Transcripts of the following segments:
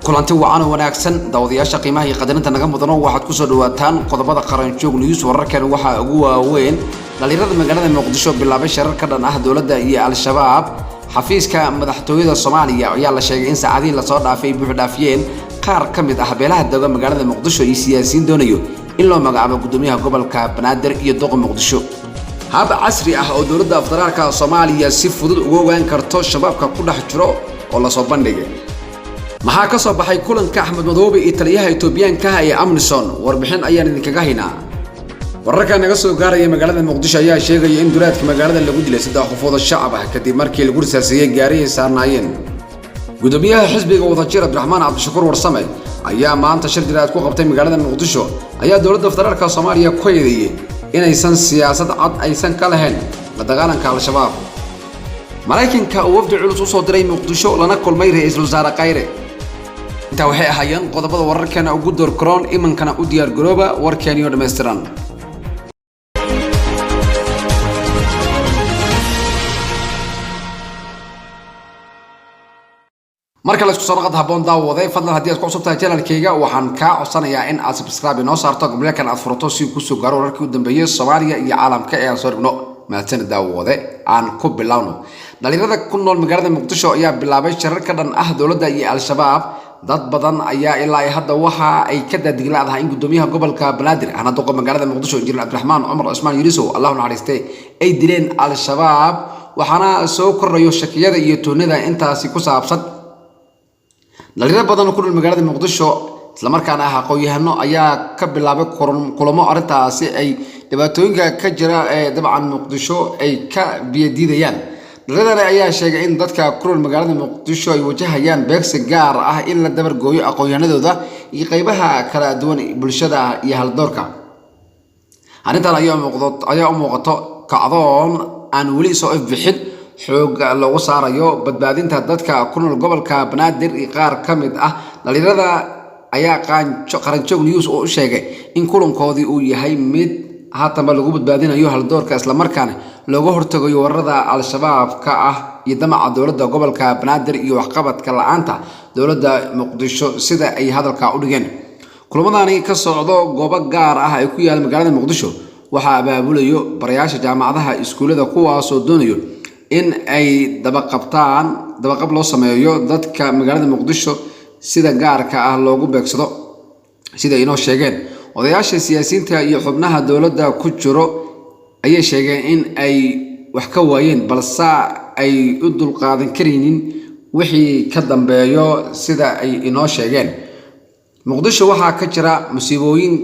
kulanti wacan oo wanaagsan daawadayaasha qiimaha iyo qadarinta naga mudano waxaad ku soo dhawaataan qodobada qaranjoog news wararkan waxa ugu waaweyn dhalinyarada magaalada Muqdisho bilaabay sharar ka dhan ah dawladda iyo al-shabaab xafiiska madaxtooyada Soomaaliya ayaa la sheegay in saacadii la soo dhaafay buux dhaafiyeen qaar ka mid ah beelaha dawladda magaalada Muqdisho iyo siyaasiyiin doonayo in loo magacaabo gudoomiyaha gobolka Banaadir iyo Doqa Muqdisho hab casri ah oo dawladda federaalka Soomaaliya si fudud uga ogaan karto shabaabka ku dhex jiro oo la soo bandhigay maxaa ka soo baxay kulanka Axmed Madoobe iyo taliyaha Itoobiyaanka ee Amnison warbixin ayaan idinkaga haynaa wararka naga soo gaaraya magaalada Muqdisho ayaa sheegaya in dowladka magaalada lagu dilay 3 qofood oo shacab ah kadib markii lagu risaasiyay gaariga saarnaayeen gudoomiyaha xisbiga wadajir Abdiraxmaan Cabdishakuur Warsame ayaa maanta shir jiraad ku qabtay magaalada Muqdisho ayaa dowladda federaalka Soomaaliya ku yeediyay inaysan siyaasad cad aysan ka lahayn la dagaalanka al-shabaab maraykanka uu wafdi culus u soo diray Muqdisho lana kulmay ra'iisul wasaare Khayre inta waxay ahaayeen qodobada wararkeena ugu door karoon imankana u diyaar garooba warkeeniyo dhameystiran marka la isku soo qad haboon daawaday fadlan haddii aad ku cusubtahay channelkayga waxaan ka codsanayaa in aad subscribe inoo saarto gobolkan aad furato si ku soo gaaro wararkii u dambeeyay Soomaaliya iyo caalamka ee aan soo dhigno maadsana daawade aan ku bilowno dhalinyarada ku nool magaalada Muqdisho ayaa bilaabay sharar ka dhan ah dawladda iyo al-shabaab dad badan ayaa ilaa hadda waxa ay ka dadiglaadahay in gudoomiyaha gobolka Banaadir ana Doqa magaalada Muqdisho injineer Abdiraxmaan Cumar Cusmaan Yarisow Allahu naxariistay ay dileen al-shabaab waxaana soo korrayo shakiyada iyo toonada intaasi ku saabsan dhalinyaro badan ku nool magaalada Muqdisho isla markaana aqoon-yahano ayaa ka bilaabay kulamo arintaasi ay dhibaatooyinka ka jira ee dabcan Muqdisho ay ka biyadiidayaan dhalinyarada ayaa sheegay in dadka ku nool magaalada Muqdisho ay wajahayaan beegsi gaar ah in la dabar gooyo aqoon-yahanadooda iyo qaybaha kala duwan bulshada iyo haldoorka arintan ayaa u muuqato kacdoon aan wali soo ifbixin xoog loogu saarayo badbaadinta dadka ku nool gobolka Banaadir iyo qaar ka mid ah dhalinyarada ayaa qaranjoog news oo u sheegay in kulankoodii uu yahay mid haatan lagu badbaadinayo haldoorka isla markaana looga hortagayo wararada al-shabaab ka ah iyo damaca dawladda gobolka Banaadir iyo waxqabadka la'aanta dawladda Muqdisho sida ay hadalka u dhigeen kulamadani ka socdo goobo gaar ah ay ku yaal magaalada Muqdisho waxa abaabulayo barayaasha jaamacadaha iskuulada kuwaas oo doonayo in ay dabaqab loo sameeyo dadka magaalada Muqdisho sida gaarka ah loogu beegsado sida inoo sheegeen odayaasha siyaasiyiinta iyo xubnaha dawladda ku jiro ayay sheegeen in ay wax ka waayeen balse ay u dulqaadan kareenin wixii ka dambeeyo sida ay inoo sheegeen Muqdisho waxa ka jira musiibooyin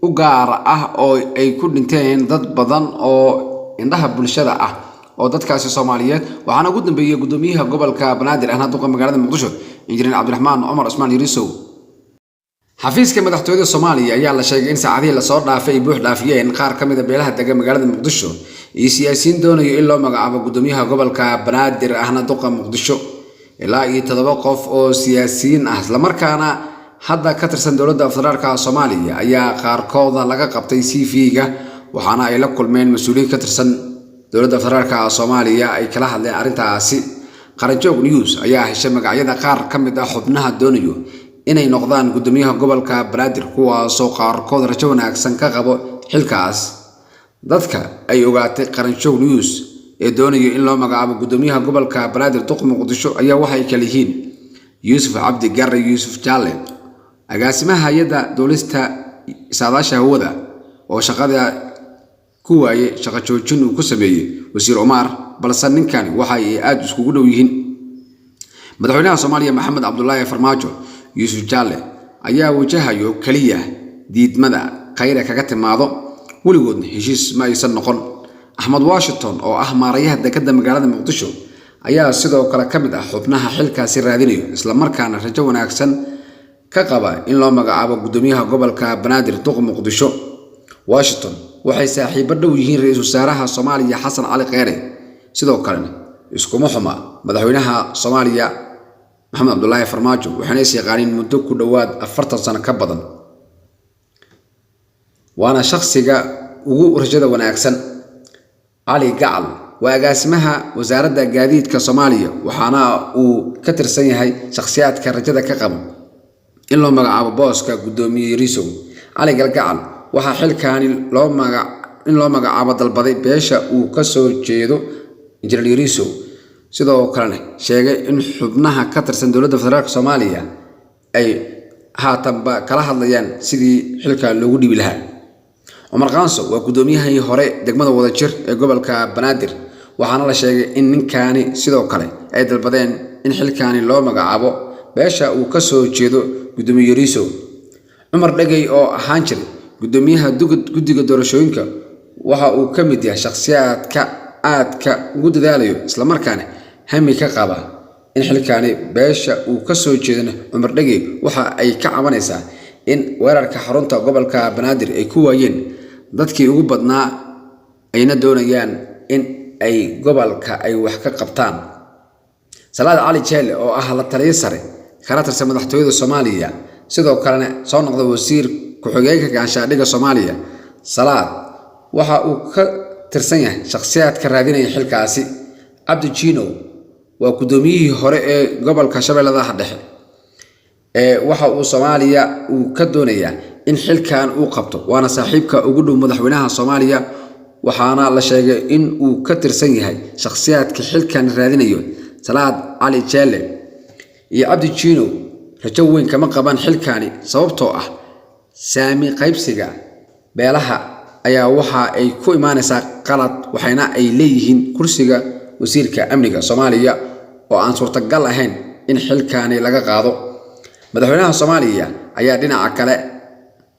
u gaar ah oo ay ku dhinteen dad badan oo indhaha bulshada ah oo dadkaasi Soomaaliyeed waxaana ugu dambeeyay gudoomiyaha gobolka Banaadir ahna Doqa magaalada Muqdisho injineer Abdiraxmaan Cumar Cusmaan Yarisow xafiiska madaxtooyada Soomaaliya ayaa la sheegay in saacadii la soo dhaafay buux dhaafiyeen qaar ka mid ah beelaha degan magaalada Muqdisho iyo siyaasiyiin doonaya in loo magacaabo gudoomiyaha gobolka Banaadir ahna Doqa Muqdisho ilaa 7 qof oo siyaasiyiin ah isla markaana hadda ka tirsan dawladda federaalka Soomaaliya ayaa qaarkood laga qabtay CV-ga waxaana ay la kulmeen mas'uuliyiin ka tirsan dawladda federaalka Soomaaliya ay kala hadleen arintaasi qaranjoog news ayaa heshay magacyada qaar ka mid ah xubnaha doonayo inay noqdaan gudoomiyaha gobolka Banaadir kuwaas oo qaarkood rajo wanaagsan ka qabo xilkaas dadka ay ogaatay qaranjoog news ee doonayo in loo magacaabo gudoomiyaha gobolka Banaadir Doqa Muqdisho ayaa waxay kala yihiin Yuusuf Cabdi Garre Yuusuf Jaale agaasimaha hay'adda dawlista saadaasha hawada oo shaqada ku waayay shaqo joojin uu ku sameeyay wasiir Omar balse ninkan waxa ay aad iskugu dhow yihiin madaxweynaha Soomaaliya Maxamed Cabdullaahi Farmaajo Yuusuf Jaale ayaa wajahayo kaliya diidmada Khayre kaga timaado waligood heshiis ma aysan noqon Ahmed Washington oo ah maarayaha dekedda magaalada Muqdisho ayaa sidoo kale ka mid ah xubnaha xilkaasi raadinayo isla markaana rajo wanaagsan ka qaba in loo magacaabo gudoomiyaha gobolka Banaadir Doqa Muqdisho Washington waxay saaxiibo dhow yihiin ra'iisul wasaaraha Soomaaliya Xasan Cali Khayre sidoo kale iskuma xuma madaxweynaha Soomaaliya Maxamed Cabdullaahi Farmaajo waxaana is yaqaaniin muddo ku dhawaad 40 sano ka badan waana shakhsiga ugu rajada wanaagsan Ali Gacal waa agaasimaha wasaaradda gaadiidka Soomaaliya waxaana uu ka tirsan yahay shakhsiyaadka rajada ka qaba in loo magacaabo booska gudoomiye Yarisow. Cali Galgacal waxaa xilkaani loo magacaabo dalbaday beesha uu ka soo jeedo Injineer Yarisow, sidoo kalena sheegay in xubnaha ka tirsan dowladda federaalka Soomaaliya ay haatanba kala hadlayaan sidii xilka loogu dhibi lahaa. Omar Qaanso waa gudoomiyihii hore degmada Wadajir ee gobolka Banaadir, waxaana la sheegay in ninkaani sidoo kale ay dalbadeen in xilkaani loo magacaabo beesha uu ka soo jeedo gudoomiye Yarisow. Cumar Dhagay oo ahaan jiray gudoomiyaha guddiga doorashooyinka waxa uu ka mid yahay shakhsiyaadka aadka ugu dadaalayo isla markaana hami ka qaba in xilkaani beesha uu ka soo jeedana. Cumar Dhagay waxa ay ka cabanaysaa in weerarka xarunta gobolka Banaadir ay ku waayeen dadkii ugu badnaa, ayna doonayaan in ay gobolka ay wax ka qabtaan. Salaad Cali Jeelle oo ah la taliye sare kana tirsan madaxtooyada Soomaaliya, sidoo kalena soo noqday wasiir ku-xigeenka gaashaandhigga Soomaaliya. Salaad waxa uu ka tirsan yahay shakhsiyaadka raadinaya xilkaasi. Cabdi Jino waa gudoomiyihii hore ee gobolka Shabeellaha Dhexe, waxa uu Soomaaliya uu ka doonayaa in xilkan uu qabto, waana saaxiibka ugu dhow madaxweynaha Soomaaliya, waxaana la sheegay in uu ka tirsan yahay shakhsiyaadka xilkan raadinayo. Salaad Cali Jeelle iyo Cabdi Jino rajo weyn kama qabaan xilkaani sababtoo ah saami qaybsiga beelaha ayaa waxa ay ku imaanaysaa qalad, waxayna ay leeyihiin kursiga wasiirka amniga Soomaaliya oo aan suurtagal ahayn in xilkaani laga qaado. Madaxweynaha Soomaaliya ayaa dhinaca kale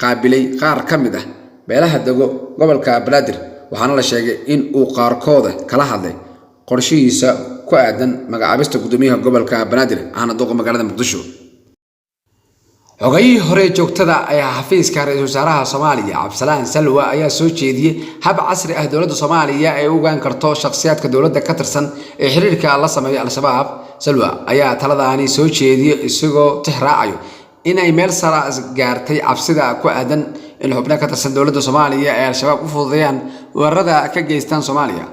qaabilay qaar ka mid ah beelaha dego gobolka Banaadir, waxaana la sheegay in uu qaarkooda kala hadlay qorshihiisa ku aadan magacaabista gudoomiyaha gobolka Banaadir ahna duqa magaalada Muqdisho. Xogayihii hore joogtada ayaa xafiiska ra'iisul wasaaraha Soomaaliya Cabdisalaan Salwa ayaa soo jeediyay hab casri ah dowladda Soomaaliya ay u ogaan karto shakhsiyaadka dowladda ka tirsan ee xiriirka la sameeyo Al-Shabaab. Salwa ayaa taladaani soo jeediyay isagoo tixraacayo in ay meel sare gaartay cabsida ku aadan in xubnaha ka tirsan dowladda Soomaaliya ay Al-Shabaab u fududeeyaan weerarada ka geystaan Soomaaliya.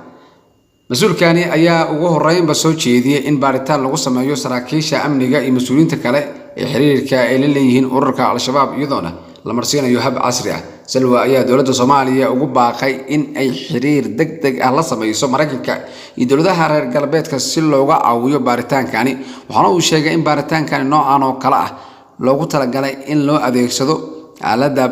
Mas'uulkani ayaa ugu horreynba soo jeediyay in baaritaan lagu sameeyo saraakiisha amniga iyo mas'uuliyiinta kale ee xiriirka ay la leeyihiin ururka Al-Shabaab iyadoona la marsiinayo hab casri ah. Salwa ayaa dowladda Soomaaliya ugu baaqay in ay xiriir degdeg ah la sameeyso Mareykanka iyo dowladaha reer galbeedka si looga caawiyo baaritaankani, waxaana uu sheegay in baaritaankani noocan oo kale ah loogu talagalay in loo adeegsado aaladda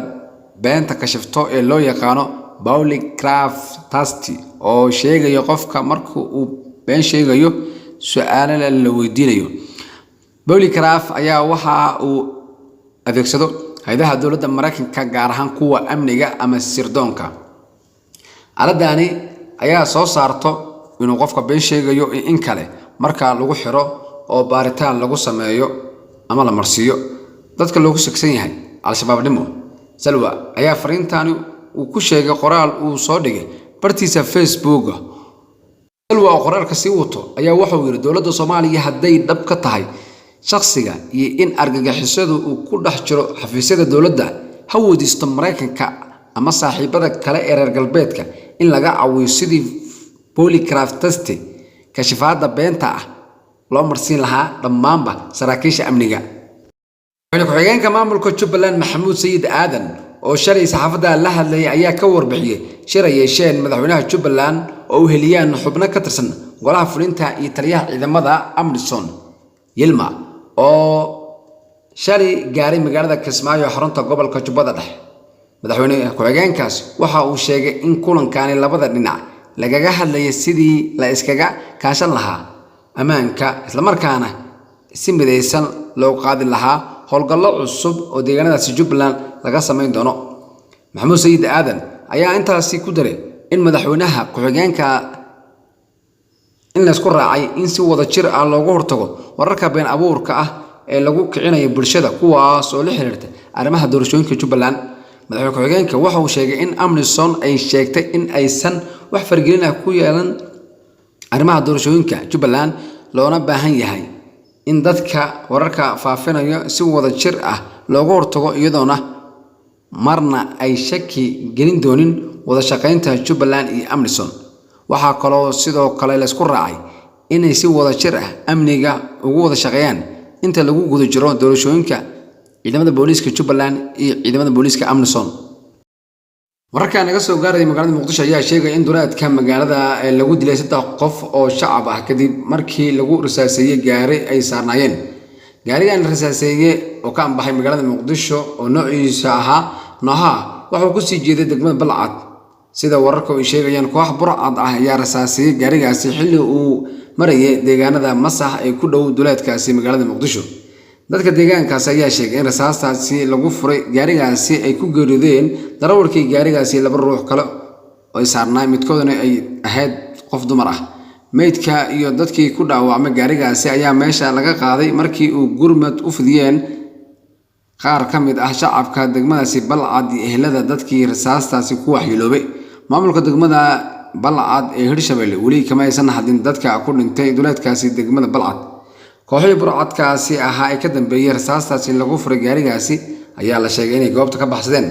beenta kashifto ee loo yaqaano polygraph test oo sheegayo qofka marka uu been sheegayo su'aalo la weydiinayo. Polygraph ayaa waxa uu adeegsado hay'adaha dowladda Mareykanka gaar ahaan kuwa amniga ama sirdoonka. Aaladani ayaa soo saarto inuu qofka been sheegayo in kale marka lagu xiro oo baaritaan lagu sameeyo ama la marsiiyo dadka loogu shaksan yahay Al-Shabaabnimo. Salwa ayaa fariintani uu ku sheegay qoraal uu soo dhigay bartiisa Facebook. Salwa oo qoraalka sii wato ayaa waxa uu yiri dowladda Soomaaliya hadday dhab ka tahay shakhsiga iyo in argagixisadu uu ku dhex jiro xafiisyada dowladda, ha weydiisto Mareykanka ama saaxiibada kale ee reer galbeedka in laga caawiyo sidii polygraph test kashifaadda beenta ah loo marsiin lahaa dhammaanba saraakiisha amniga. Ku-xigeenka maamulka Jubbaland Maxamuud Sayid Aadan oo shalay saxaafadda la hadlayay ayaa ka warbixiyay shir ay yeesheen madaxweynaha Jubbaland oo u heliyaan xubno ka tirsan golaha fulinta iyo taliyaha ciidamada Amnisoon Yilma oo shalay gaaray magaalada Kismaayo xarunta gobolka Jubbada Dhexe. Madaxweyne ku-xigeenkaas waxa uu sheegay in kulankaani labada dhinac lagaga hadlayay sidii la iskaga kaashan lahaa ammaanka, isla markaana si midaysan loo qaadi lahaa howlgallo cusub oo deegaanadaasi Jubbaland laga sameyn doono. Maxamuud Sayid Aadan ayaa intaasi ku daray in madaxweynaha ku-xigeenka in la isku raacay in si wada jir ah looga hortago wararka been abuurka ah ee lagu kicinayo bulshada kuwaas oo la xiriirta arrimaha doorashooyinka Jubbaland. Madaxweyne ku-xigeenka waxa uu sheegay in Amnisoon ay sheegtay in aysan wax fargelin ah ku yeelan arrimaha doorashooyinka Jubbaland, loona baahan yahay in dadka wararka faafinaya si wada jir ah looga hortago iyadoona marna ay shaki gelin doonin wada shaqeynta Jubbaland iyo Amnisoon. Waxaa kaloo sidoo kale la isku raacay inay si wada jir ah amniga ugu wada shaqeeyaan inta lagu guda jiro doorashooyinka ciidamada booliiska Jubbaland iyo ciidamada booliiska Amazon. Wararka naga soo gaaray magaalada Muqdisho ayaa sheegay in duleedka magaalada lagu dilay 3 qof oo shacab ah kadib markii lagu rasaaseeyay gaari ay saarnaayeen. Gaarigan rasaaseeyay oo ka baxay magaalada Muqdisho oo noociisa ahaa nooha wuxuu ku sii jeeday degmada Balcad. Sida wararka ay sheegayaan koox burcad ah ayaa rasaasay gaarigaasi xilli uu marayay deegaanada Masax ee ku dhow duleedkaasi magaalada Muqdisho. Dadka deegaankaas ayaa sheegay in rasaastaasi lagu furay gaarigaasi ay ku geerideen darawalkii gaarigaasi 2 ruux kale oo saarnaa midkoodna ay ahayd qof dumar ah. Meydka iyo dadkii ku dhaawacmay gaarigaasi ayaa meesha laga qaaday markii uu gurmad u fidiyeen qaar ka mid ah shacabka degmadaasi Balcad iyo ehelada dadkii rasaastaasi ku waxyeeloobay. Maamulka degmada Balcad ee Hirshabelle weli kama aysan hadin dadka ku dhintay duleedkaasi degmada Balcad. kooxihii burcadkaasi ahaa ay ka dambeeyay rasaastaasi lagu furay gaarigaasi ayaa la sheegay inay goobta ka baxsadeen.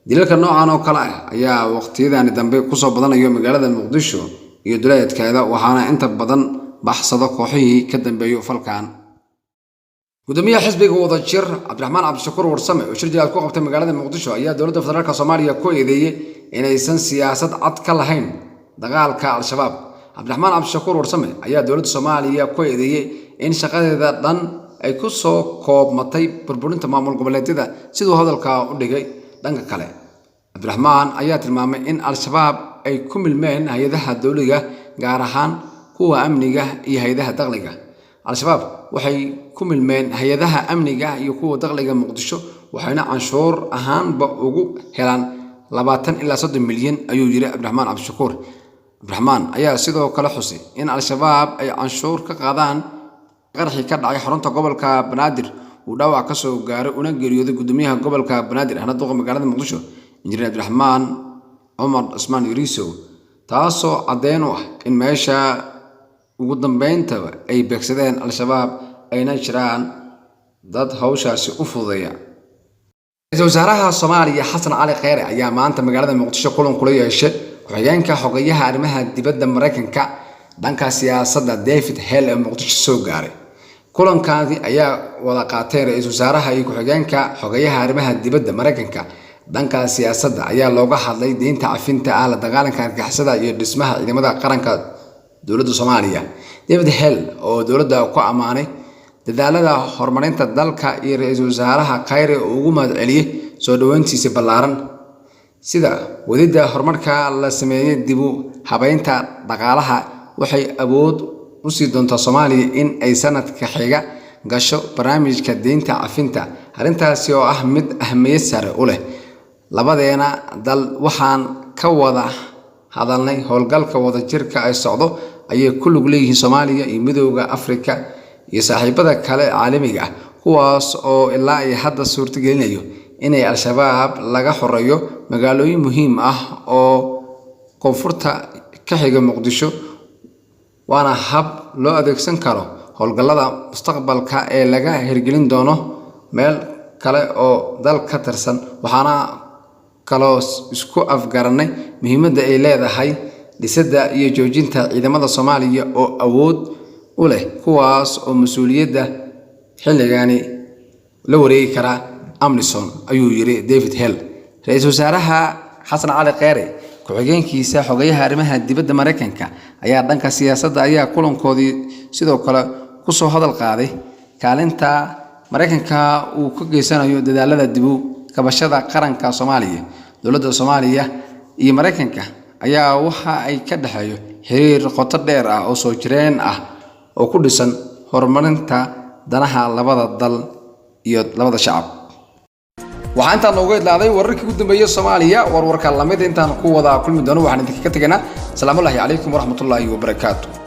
Dilalka noocan oo kale ah ayaa waqtiyadan dambe ku soo badanayo magaalada Muqdisho iyo duleedkeeda waxaana inta badan baxsado kooxihii ka dambeeyo falkan. gudoomiyaha xisbiga wadajir Cabdiraxmaan Cabdishakuur Warsame oo shir jilad ku qabtay magaalada Muqdisho ayaa dowladda federaalka Soomaaliya ku eedeeyay inaysan siyaasad cad ka lahayn dagaalka Al-Shabaab. Cabdiraxmaan Cabdishakuur Warsame ayaa dowladda Soomaaliya ku eedeeyay in shaqadeeda dhan ay ku soo koobmatay burburinta maamul goboleedyada sidoo hadalka u dhigay. dhanka kale Cabdiraxmaan ayaa tilmaamay in Al-Shabaab ay ku milmeen hay'adaha dawliga gaar ahaan kuwa amniga iyo hay'adaha dakhliga. Al-Shabaab waxay ku milmeen hay'adaha amniga iyo kuwa dakhliga Muqdisho waxayna canshuur ahaanba ugu helaan 20 ilaa 30 milyan ayuu yiri Cabdiraxmaan Cabdishakuur. Cabdiraxmaan ayaa sidoo kale xusay in Al-Shabaab ay canshuur ka qaadaan qarxi ka dhacay xarunta gobolka Banaadir uu dhaawac ka soo gaaray una geeriyooday gudoomiyaha gobolka Banaadir ahna duqa magaalada Muqdisho injineer Cabdiraxmaan Omar Usmaan Yariso taasoo cadeen u ah in meesha ugu dambeynta ay beegsadeen Al-Shabaab ayna jiraan dad hawshaasi u fududeeya. Ra'iisul Wasaaraha Soomaaliya Xasan Cali Kheyre ayaa maanta magaalada Muqdisho kulan kula yeeshay ku-xigeenka xogayaha arrimaha dibadda Mareykanka dhanka siyaasadda David Hale ee Muqdisho soo gaaray. kulankaasi ayaa wada qaatay ra'iisul wasaaraha iyo ku-xigeenka xogayaha arrimaha dibadda Mareykanka dhanka siyaasadda ayaa looga hadlay deynta cafinta ah la dagaalanka argagixisada iyo dhismaha ciidamada qaranka dowladda Soomaaliya. David Hale oo dowladda ku amaanay dadaalada horumarinta dalka iyo ra'iisul wasaaraha Kheyre ugu mahadceliyay soo dhaweyntiisa ballaaran sida wadida horumarka la sameeyay dib u habeynta dhaqaalaha waxay awood u sii doontaa Soomaaliya in ay sanadka xiga gasho barnaamijka deynta cafinta. Arrintaasi oo ah mid ahmiyad sare u leh labadeena dal waxaan ka wada hadalnay howlgalka wadajirka ay socdo ayay ku lug leeyihiin Soomaaliya iyo Midowga Afrika iyo saaxiibada kale caalamiga ah kuwaas oo ilaa ay hadda suurtagelinayo inay Al-Shabaab laga xoreeyo magaalooyin muhiim ah oo koonfurta ka xiga Muqdisho waana hab loo adeegsan karo howlgallada mustaqbalka ee laga hirgelin doono meel kale oo dal ka tirsan. waxaana kaloo isku afgaranay muhiimadda ay leedahay dhisidda iyo joojinta ciidamada Soomaaliya oo awood u leh kuwaas oo mas'uuliyadda xilligani la wareegi kara Amazon ayuu yiri David Hale. ra'iisul wasaaraha Xasan Cali Kheyre ku-xigeenkiisa xogayaha arrimaha dibadda Mareykanka ayaa dhanka siyaasadda ayaa kulankoodii sidoo kale ku soo hadal qaaday kaalinta Mareykanka uu ka geysanayo dadaalada dib u kabashada qaranka Soomaaliya. dowladda Soomaaliya iyo Mareykanka ayaa waxa ay ka dhaxeeyo xiriir qoto dheer ah oo soo jireen ah oo ku dhisan horumarinta danaha labada dal iyo labada shacab. waxaan intaan nooga idlaaday wararkii ugu dambeeyay Soomaaliya warwarka lamid intaan ku wada kulmi doono waxaan idinka ka tagnaa. Salaamu alaykum wa rahmatullaahi wa barakaatuh.